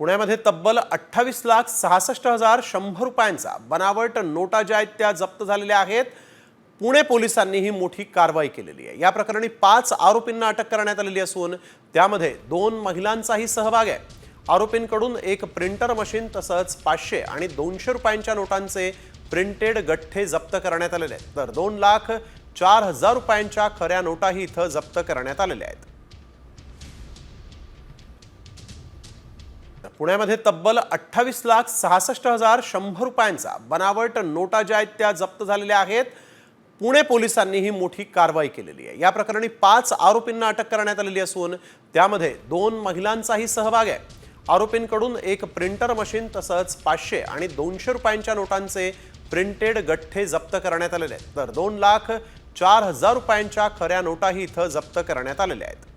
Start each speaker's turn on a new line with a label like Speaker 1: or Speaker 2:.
Speaker 1: पुण्यामध्ये तब्बल 28,66,100 रुपयांचा बनावट नोटा ज्या आहेत त्या जप्त झालेल्या आहेत। पुणे पोलिसांनी ही मोठी कारवाई केलेली आहे। या प्रकरणी 5 आरोपींना अटक करण्यात आलेली असून त्यामध्ये 2 महिलांचाही सहभाग आहे। आरोपींकडून एक प्रिंटर मशीन तसंच 500 आणि 200 रुपयांच्या नोटांचे प्रिंटेड गठ्ठे जप्त करण्यात आलेले आहेत, तर 2,04,000 रुपयांच्या खऱ्या नोटाही इथं जप्त करण्यात आलेल्या आहेत। पुण्यामध्ये तब्बल 28,66,100 रुपयांचा बनावट नोटा ज्या आहेत त्या जप्त झालेल्या आहेत। पुणे पोलिसांनी ही मोठी कारवाई केलेली आहे। या प्रकरणी 5 आरोपींना अटक करण्यात आलेली असून त्यामध्ये 2 महिलांचाही सहभाग आहे। आरोपींकडून एक प्रिंटर मशीन तसंच 500 आणि 200 रुपयांच्या नोटांचे प्रिंटेड गठ्ठे जप्त करण्यात आलेले आहेत, तर 2,04,000 रुपयांच्या खऱ्या नोटाही इथं जप्त करण्यात आलेल्या आहेत।